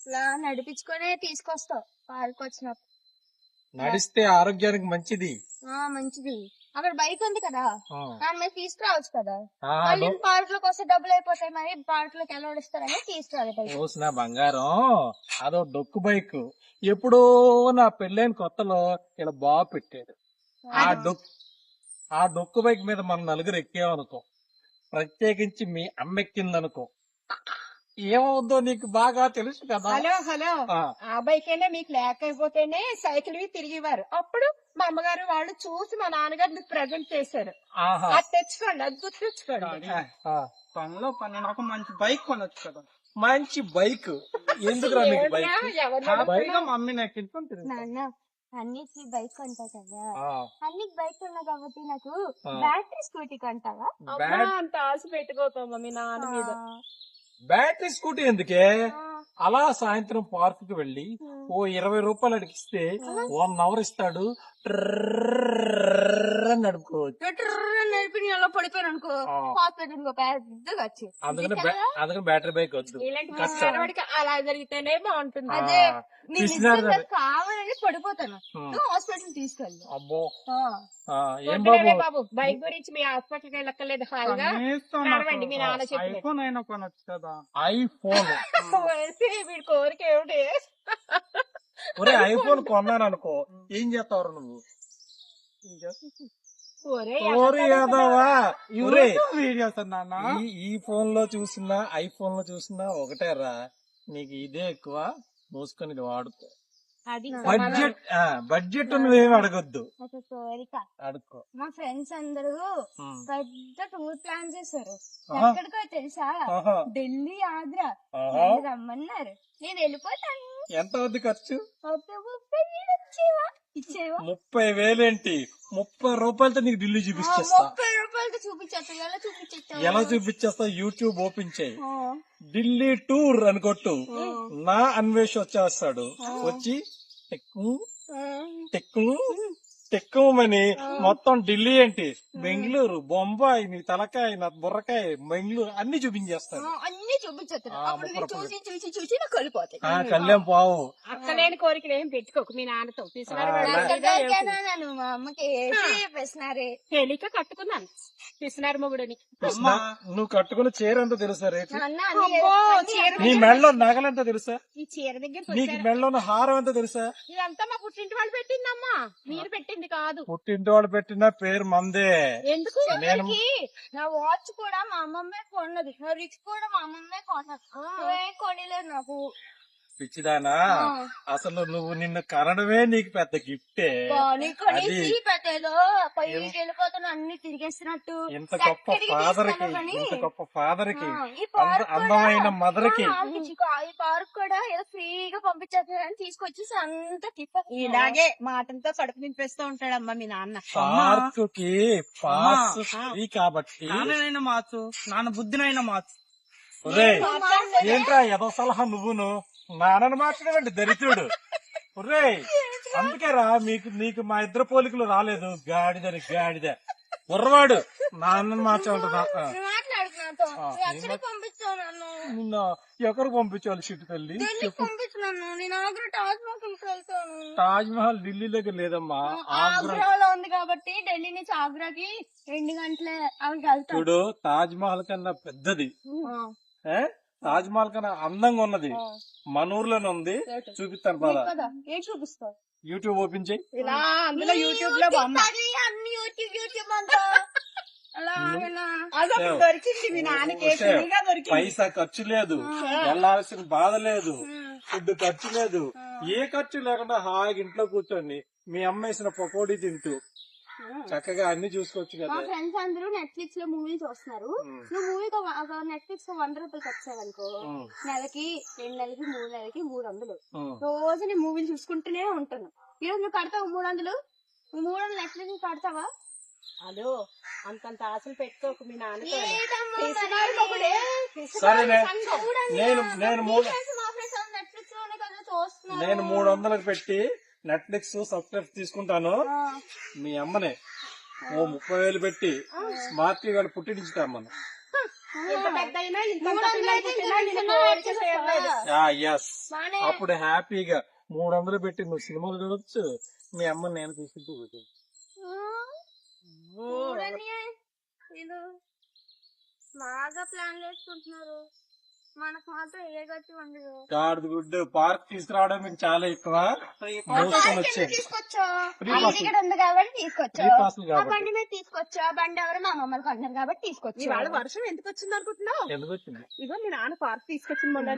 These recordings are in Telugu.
ఇలా నడిపించుకొని తీసుకొస్తావు పార్క్ వచ్చినప్పుడు. నడిస్తే ఆరోగ్యానికి మంచిది. మంచిది. అక్కడ బైక్ ఉంది కదా, దాని మీద తీసుకురావచ్చు కదా. ఆ, మళ్ళీ పార్క్ లోకి వస్తే డబ్బులు అయిపోతాయి, మరి పార్క్ లోకి ఎలా ఇస్తారని తీసుకురాలి బైక్. చూసిన బంగారం అదో డొక్కు బైక్. ఎప్పుడో నా పెళ్ళైన కొత్తలో ఇలా బాగా పెట్టాడు. ఆ డొక్కు బైక్ మీద మనం నలుగురు ఎక్కామనుకో, ప్రత్యేకించి మీ అమ్మ ఎక్కిందనుకో, ఏమవుద్దో నీకు బాగా తెలుసు కదా. హలో ఆ బైక్ అయినా మీకు లేకపోతేనే సైకిల్ తిరిగేవారు. అప్పుడు మా అమ్మగారు వాళ్ళు చూసి మా నాన్నగారు ప్రజెంట్ చేశారు. అది తెచ్చుకోండి, అది గుర్తు తెచ్చుకోండి. పనిలో పని నాకు మంచి బైక్ కొనొచ్చు కదా. మంచి బైక్ ఎందుకురా మీకు బైక్? మమ్మీ నాకు ఎక్కించుకొని నాన్న అన్నికి బైక్ కొంటా కదా, అన్నికి బైక్ ఉన్నా కాబట్టి నాకు బ్యాటరీ స్కూటీ కొంటావా? అంత ఆశ పెట్టుకోకమ్మా మీ నాన్న మీద. బ్యాటరీ స్కూటీ ఎందుకే? అలా సాయంత్రం పార్క్ కి వెళ్లి ఓ 20 రూపాయలు అడిగిస్తే 1 అవర్ ఇస్తాడు, నడుపుకోవచ్చు. నడిపి అలా పడిపోయాను అనుకో, హాస్పిటల్ పెద్దగా వచ్చి. అందుకని బ్యాటరీ బైక్ వద్దు. ఇలాంటి అలా జరిగితేనే బాగుంటుంది. అదే కావాలని పడిపోతాను, హాస్పిటల్ తీసుకెళ్ళి. అబ్బో ఏం బాబు బైక్ గురించి మీ హాస్పిటల్కి వెళ్ళక్కర్లేదు, హాయిగా నడవండి. మీ నాన్న చెప్పి ఐఫోన్ అయినా కొనొచ్చు కదా. ఐఫోన్ వీడి కోరిక ఏమిటి? ఒరే ఐఫోన్ కొన్నాను అనుకో, ఏం చేస్తావు నువ్వు? వీడియోస్ అన్నా ఈ ఫోన్ లో చూసినా ఐఫోన్ లో చూసినా ఒకటేరా, నీకు ఇదే ఎక్కువ. మూసుకొని ఇది వాడుకో. బడ్జెట్ నువ్వేమి అడగొద్దు, అడుక్కో. మా ఫ్రెండ్స్ అందరూ పెద్ద టూర్ ప్లాన్ చేశారు. ఎక్కడికో తెలుసా? ఢిల్లీ, ఆగ్రా రమ్మన్నారు. నేను వెళ్ళిపోతాను. ఎంత అవుద్ది ఖర్చు? 30,000 ఏంటి? 30 రూపాయలతో నీకు ఢిల్లీ చూపించేస్తా. 30 రూపాయలతో చూపించేస్తా. ఎలా చూపించేస్తా? యూట్యూబ్ ఓపెన్ చేయి, ఢిల్లీ టూర్ అని కొట్టు, నా అన్వేష్ వచ్చేస్తాడు. వచ్చి టెక్కుమని మొత్తం ఢిల్లీ ఏంటి, బెంగళూరు, బొంబాయి, నీ తలకాయ, నా బుర్రకాయ, బెంగళూరు అన్ని చూపించేస్తాడు. అన్ని చూపించేస్తాను. చూసి నాకు వెళ్ళిపోతాయి. కళ్యాణ్ పావు. అక్కలేని కోరికలు ఏం పెట్టుకోకు మీ నాన్నతో. మా అమ్మకి పిసినారే తెలియక కట్టుకున్నాను పిసినారు మొగుడని. నువ్వు కట్టుకున్న చీర ఎంత తెలుసా రేటు? నీ మెడలో నగలంతా తెలుసా? ఈ చీర దగ్గర నీకు మెడలో హారం ఎంత తెలుసా? ఇదంతా మా పుట్టింటి వాళ్ళు పెట్టిందమ్మా, మీరు పెట్టింది కాదు. పుట్టింటి వాళ్ళు పెట్టిన పేరు మందే. ఎందుకు? నా వాచ్ కూడా మా అమ్మమ్మే కొన్నది, నా రిచ్ కూడా మా అమ్మమ్మే కొన్నది. కొనలేదు నాకు. పిచ్చిదానా, అసలు నువ్వు నిన్ను కనడమే నీకు పెద్ద గిఫ్టే. పెట్టేదో పైకి వెళ్ళిపోతాను, అన్ని తిరిగేస్తున్నట్టు. ఇంత గొప్ప ఫాదర్ కి అందమైన మదర్ కి ఈ పార్క్ కూడా ఏదో ఫ్రీగా పంపించేస్తారని తీసుకొచ్చేసి అంతా ఇలాగే మాటలతో కడుపు నింపేస్తూ ఉంటాడమ్మా మీ నాన్న. పార్క్ కి పాస్ ఫ్రీ కాబట్టి మార్చు, నాన్న బుద్ధినైనా మార్చు. ఏంట్రా ఏదో సలహా నువ్వును నాన్నని మార్చడం దరిద్రుడు. ఒరే అందుకేరా నీకు మా ఇద్దరు పోలికలు రాలేదు. గాడిద బుర్రవాడు నాన్నని మార్చాలంట. నిన్న ఎక్కడికి పంపించాలి చిట్టు తల్లి? తాజ్ మహల్ ఢిల్లీ దగ్గర లేదమ్మా, ఆగ్రాలో ఉంది కాబట్టి ఢిల్లీ నుంచి ఆగ్రాకి 2 గంటలే. చూడు, తాజ్ మహల్ కన్నా పెద్దది, తాజ్ మహల్ కన్నా అందంగా ఉన్నది మన ఊర్లోనే ఉంది. చూపిస్తాను పద. చూపిస్తావు? యూట్యూబ్ ఓపెన్ చేయి. యూట్యూబ్ లో పైసా ఖర్చు లేదు, వెళ్ళాల్సిన బాధ లేదు, ఫుడ్ ఖర్చు లేదు, ఏ ఖర్చు లేకుండా హాయిగా ఇంట్లో కూర్చోండి మీ అమ్మ వేసిన పకోడీ తింటూ చక్కగా అన్ని చూసుకోవచ్చు కదా. మా ఫ్రెండ్స్ అందరూ నెట్ఫ్లిక్స్ లో మూవీ చూస్తున్నారు. నువ్వు మూవీకి నెట్ఫ్లిక్స్ 100 రూపాయలు వచ్చావనుకో, నెలకి 2 నెలలకి 3 నెలలకి 300. రోజు నీ మూవీలు చూసుకుంటూనే ఉంటాను. ఈరోజు నువ్వు కడతావు 300. 300 నెట్ఫ్లిక్స్ కడతావా? అదో అంతంత ఆశలు పెట్టుకోకు మీ నాన్న. సరే నేను 300 పెట్టి నెట్ఫ్లిక్స్ సబ్స్క్రైబ్ తీసుకుంటాను. మీ అమ్మనే ఓ 30,000 పెట్టి స్మార్ట్ టీవీ పుట్టించుతాం మనం. ఇంత పెద్ద బానే అప్పుడు హ్యాపీగా 300 పెట్టి నువ్వు సినిమాలు చూడొచ్చు, మీ అమ్మని నేను తీసుకుంటూ కూర్చోవచ్చు. చూడండి వీళ్ళు బాగా ప్లాన్ చేసుకుంటున్నారు, మనకు మాత్రం ఏ గట్టి ఉండదు. గాడిద గుడ్డు పార్క్ తీసుకురావడం మీకు చాలా ఎక్కువ. మోసుకొని వచ్చే తీసుకొచ్చా Free pass. ఇక్కడ ఉంది కాబట్టి తీసుకొచ్చా, ఫ్రీ పాస్లు ఆ కాబట్టి. బండి మీద తీసుకొచ్చా, బండి ఎవరు మా మమ్మల్ని కొన్నారు కాబట్టి తీసుకొచ్చా. ఇవాళ వర్షం ఎందుకు వచ్చింది అనుకుంటున్నావు? ఎందుకు వచ్చింది? ఇగో మీ నాన్న పార్క్ తీసుకొచ్చింది మొన్న.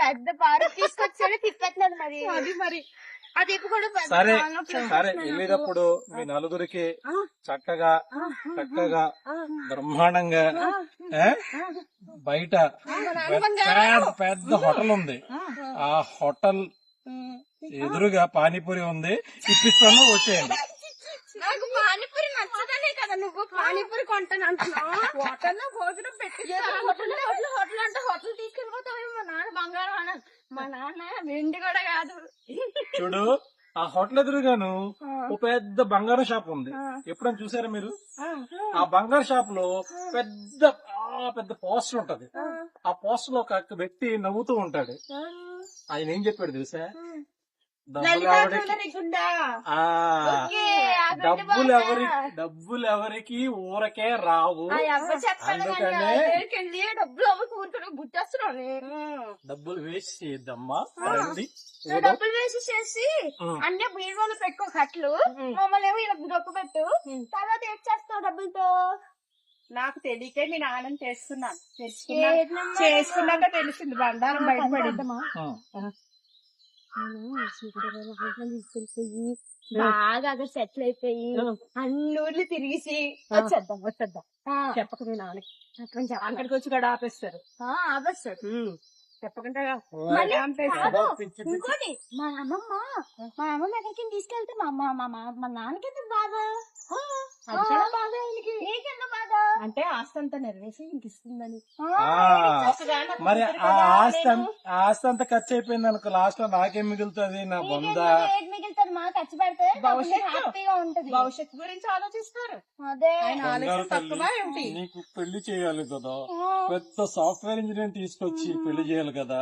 పెద్ద పార్క్ తీసుకొచ్చాడు, తిప్పట్లేదు మరి. అది మరి అది కూడా పెద్ద సరే కానప్పుడు సరే, నాకు. వెళ్ళేటప్పుడు మీ నలుగురికి చక్కగా చక్కగా బ్రహ్మాండంగా ఏ? బయట పెద్ద హోటల్ ఉంది, ఆ హోటల్ ఎదురుగా పానీపూరి ఉంది, ఇప్పిస్తాను, వచ్చేయండి. నాకు పానీపూరి నచ్చదనే కదా నువ్వు పానీపూరి కొంటాను అంటున్నావు. హోటల్లో భోజనం పెట్టి హోటల్ హోటల్ అంటే హోటల్ తీసుకెళ్ళిపోతావు. మా నాన్న బంగారం అన్నాడు, మా నాన్న వెండి కూడా కాదు. చూడు, ఆ హోటల్ ఎదురుగాను ఓ పెద్ద బంగారం షాప్ ఉంది, ఎప్పుడైనా చూసారా మీరు? ఆ బంగారు షాప్ లో పెద్ద పోస్టర్ ఉంటది, ఆ పోస్టర్ లో ఒక వ్యక్తి నవ్వుతూ ఉంటాడు. ఆయన ఏం చెప్పాడు తెలుసా? డబ్బులు ఎవరికి ఊరకే రావు, అందుకనే డబ్బులు అవ్వకు ఊరుకుని గుర్తొస్తున్నావు. డబ్బులు వేస్ట్ చేయొద్దమ్మా, రండి. డబ్బులు వేసి చేసి అన్ని బీరువాలు పెట్టుకో కట్లు, మమ్మల్ని ఏమో ఇలా దొక్కు పెట్టు, తర్వాత ఏం చేస్తావు డబ్బులతో? నాకు తెలియకే మీ నాన్నని చేసుకున్నాక తెలిసింది బండారం బయటపడింది. తీసుకెళ్ళిపోయి బాగా అక్కడ సెటిల్ అయిపోయి అన్ని ఊర్లు తిరిగేసి వచ్చేద్దాం. చెప్పక మీ నాన్నకి చెప్పండి అక్కడికి వచ్చి కూడా ఆపేస్తారు. ఆపేస్తాడు చెప్పకుండా మళ్ళీ ఆపేస్తారు. కాదు, ఇంకోటి మా అమ్మమ్మ ఎక్కడికి తీసుకెళ్తే మా నాన్నకి ఎందుకు బాధ? అది కూడా బాధ ఆయనకి. నీకెందుకు బాధ? అంటే ఆస్తి అంతా నెరవేసి ఇంక ఇస్తుందని. మరి ఆ ఆస్తి అంతా ఖర్చు అయిపోయింది అనుకో, లాస్ట్ లో నాకేం మిగులుతుంది? నా బొంద ఏది మిగులుతుంది? మా ఖర్చు పెడితే హ్యాపీగా ఉంటది. భవిష్యత్తు గురించి ఆలోచిస్తారు. అదే ఆయన ఆలోచన తక్కువ ఏమిటి? నీకు పెళ్లి చేయాలి కదా, పెద్ద సాఫ్ట్వేర్ ఇంజనీర్ తీసుకొచ్చి పెళ్లి చేయాలి కదా,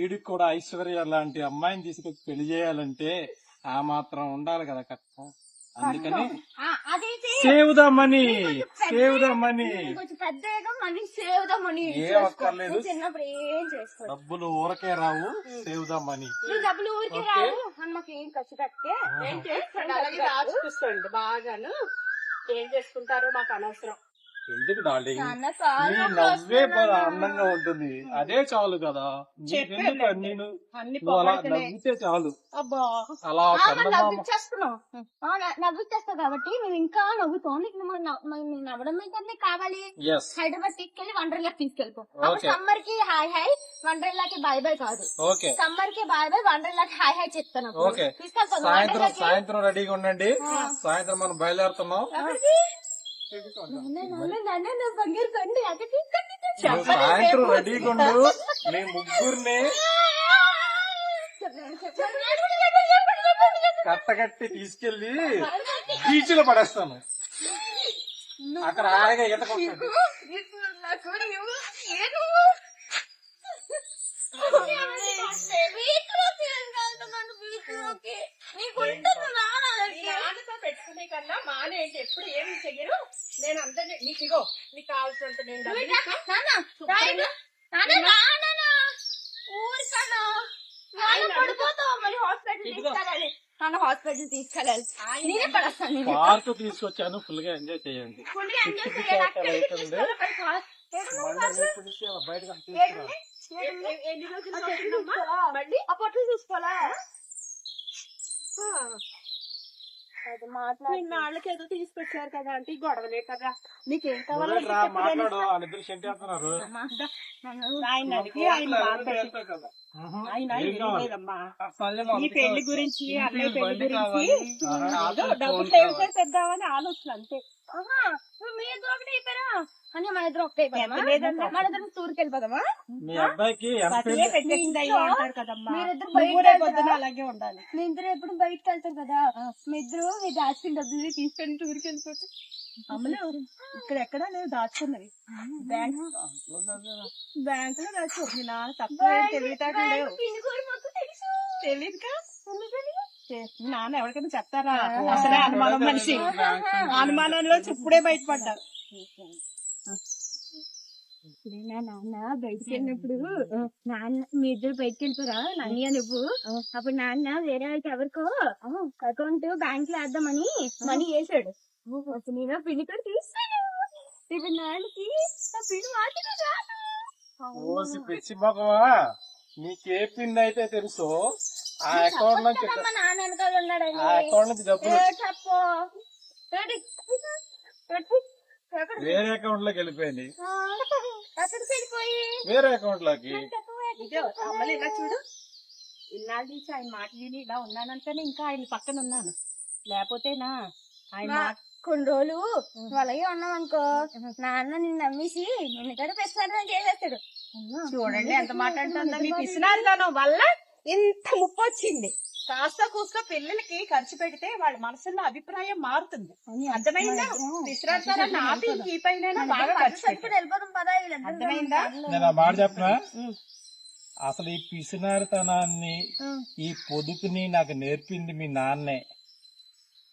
ఈడికి కూడా ఐశ్వర్య లాంటి అమ్మాయిని తీసుకొచ్చి పెళ్లి చేయాలంటే ఆ మాత్రం ఉండాలి కదా కట్ట. అందుకని అదైతే save the money, save the money. కొంచెం పెద్దగా మనీ సేవ్ ద మనీ. ఏం అక్కర్లేదు, చిన్నప్పుడు ఏం చేసుకో, డబ్బులు ఊరకే రావు, సేవ్ ద మనీ. నువ్వు డబ్బులు ఊరికి రావు, అమ్మకి ఏం ఖర్చు పెట్టే ఏం చేస్తాడు? అలాగే దాచుకొస్తాండి బాగాను. ఏం చేసుకుంటారో మాకు అనవసరం. ఎందుకు డార్లింగ్, నాన్న నీ కాళ్ళు నవ్వే అందంగా ఉంటుంది, అదే చాలు కదా. నీకెందుకు నేను అన్ని నువ్వు అలా పొగడ్తలే. నవ్వితే చాలు, అబ్బా అలా చందమామ. నవ్విచ్చేస్తున్నావు. నవ్విచ్చేస్తావు కాబట్టి నువ్వు ఇంకా నవ్వుతావు. నీకు నవ్వడం అయితే కావాలి. ఎస్, హైదరాబాద్ తీసుకెళ్లి వండర్లాకి తీసుకెళ్ళిపో. Okay. సమ్మర్ కి హాయ్ హాయ్, వండర్లాకి బాయ్ బాయ్ కాదు. ఓకే సమ్మర్ కి బాయ్ బాయ్, వండర్లాకి హాయ్ హాయ్ చెప్తాను. ఓకే. తీసుకెళ్తాను సాయంత్రం వండర్లాకి. సాయంత్రం రెడీగా ఉండండి, సాయంత్రం మనం బయలుదేరుతున్నాం. నువ్వు బంగారు కొండి అది తీసుకెళ్ళి నువ్వు సాయంత్రం రెడీగా ఉండు, మీ ముగ్గురిని కట్టకట్టి తీసుకెళ్లి బీచ్ లో పడేస్తాను. అక్కడ హాయిగా ఈత కొట్టండి. నాన్నతో పెట్టుకునే కన్నా మానేంటి ఎప్పుడు ఏమి చెయ్యరు. నేను అందరినీ నీకు ఇగో నీకు కావాల్సినంత నేను డబ్బులు ఇస్తా. హాస్పిటల్ తీసుకెళ్ళాలి. నేనే పడేస్తాను. పార్క్ తీసుకొచ్చాను, ఫుల్ గా ఎంజాయ్ చేయండి. బయటకు ఎన్ని రోజులు పడుతుందమ్మా? మళ్ళీ ఆ పొట్టలు చూసుకోవాలా? నాళ్ళకి ఏదో తీసుకొచ్చారు కదా అంటే ఈ గొడవలే కదా. నీకేం కావాలో మాట్లాడు, వాళ్ళిద్దరు సెంట్ చేస్తున్నారు. ఆయన అడిగి ఆయన మాట్లాడు. ఆయన ఏం లేదమ్మా, ఈ పెళ్లి గురించి అన్నయ్య పెళ్లి గురించి ఏదో డబ్బులు సేవ్ చేసేద్దామని ఆలోచన అంతే. మీ ఇద్దరు ఒకటి అయిపోయారా? అని మన ఇద్దరు ఒకటే అయిపోయామా? మన ఇద్దరు టూర్కి వెళ్ళిపోదామా? మీ అబ్బాయికి ఎంత పతియే పెట్టేసింది అయ్యో అంటారు కదమ్మా. మీరిద్దరు నువ్వు బయట రేపు పొద్దున అలాగే ఉండాలి. మీ ఇద్దరు ఎప్పుడు బయటకు వెళ్తారు కదా, మీ ఇద్దరు మీ దాచిన డబ్బులు తీసుకొని టూర్కి వెళ్ళిపోతారు. అమ్మలు ఇక్కడ ఎక్కడా లేదు దాచుకున్నది. బ్యాంక్ లో దాచు. మీ నాన్న తక్కువ తెలివితేటలు లేవు. పిన్ని కూడా తెలీదుగా నాన్న ఎవరికైనా చెప్తారా అసలే అనుమానం మనిషి అనుమానంలో ఇప్పుడే బయటపడ్డారు ఇప్పుడైనా నాన్న బయటికి వెళ్ళినప్పుడు నాన్న మీ ఇద్దరు బయటికి వెళ్ళిపోరా నన్నయ్య నువ్వు అప్పుడు నాన్న వేరే వాళ్ళకి ఎవరికో అకౌంట్ బ్యాంక్ లో వేద్దామని మనీ వేసాడు అప్పుడు నేను పిండి కూడా తీస్తాను ఇప్పుడు నాన్నకి ఆ పిండి మాత్రమే రాదు ఓసి పిచ్చి మగవా నీకే పిన్ అయితే తెలుసు ఆ అకౌంట్ నుంచి మా నాన్న వెనకాల ఉన్నాడని ఆ అకౌంట్ నుంచి డబ్బులు తప్పు వేరే అకౌంట్ లోకి వెళ్ళిపోయింది అక్కడికి వెళ్ళిపోయి వేరే అకౌంట్ లోకి ఇదో అమ్మలు ఇలా చూడు ఇన్నాళ్ళ నుంచి ఆయన మాట విని ఇలా ఉన్నానంటేనే ఇంకా ఆయన పక్కన ఉన్నాను లేకపోతేనా ఆయన మాట కొన్ని రోజులు అలాగే ఉన్నాం అనుకో నాన్న నిన్ను నమ్మేసి నిన్ను కూడా పెస్తాను చేసేస్తాడు చూడండి ఎంత మాట్లాడుతుందో మీ పిసినారితనం వల్ల ఇంత ముప్పు వచ్చింది కాస్త కూస్త పిల్లలకి ఖర్చు పెడితే వాళ్ళ మనసులో అభిప్రాయం మారుతుంది అర్థమైందా పిసినారితనాన్ని ఆపి ఈ పైన బాగా ఖర్చు పెట్టు. వెళ్ళిపోతాం పదా అర్థమైందా నేను ఆ మాట చెప్పనా అసలు ఈ పిసినారితనాన్ని ఈ పొదుపుని నాకు నేర్పింది మీ నాన్నే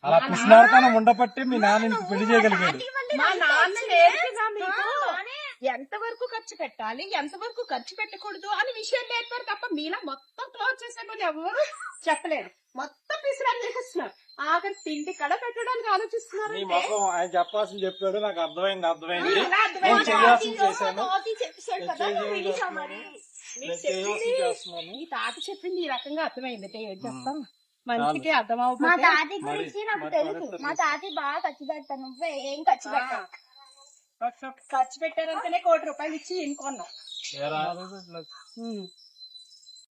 అలా పిసినారితనం ఉండబట్టి మీ నాన్న నీకు పెళ్లి చేయగలిగాడు మా నాన్న నేర్పినా మీకు ఎంతవరకు ఖర్చు పెట్టాలి ఎంతవరకు ఖర్చు పెట్టకూడదు అని విషయం నేర్పారు తప్ప మీలా మొత్తం క్లోజ్ చేసేమని ఎవరు చెప్పలేరు మొత్తం పిసినారు చేస్తున్నారు ఆఖరి తిండి కడ పెట్టడానికి ఆలోచిస్తున్నారు నీ మొఖం ఆయన చెప్పాల్సింది చెప్పాడు నాకు అర్థమైంది అర్థమైంది ఎలా అర్థమైంది? నేను చేయాల్సింది చేశాను చెప్పేశాడు కదా నువ్వు వినేశావు మరి. నేను చేయాల్సింది చేస్తున్నాను ఈ తాత చెప్పింది ఈ రకంగా అర్థమైంది అంటే ఏం చెప్తాం మనిషికి అర్థం మా అవ్వకపోతే తాతి గురించి నాకు తెలుసు మా తాతి బాగా ఖర్చు పెడతాను నువ్వే ఏం ఖర్చు పెట్టావు ఖర్చు పెట్టారంటేనే ₹1 కోటి ఇచ్చి ఇంకొన్నాం ఏరా?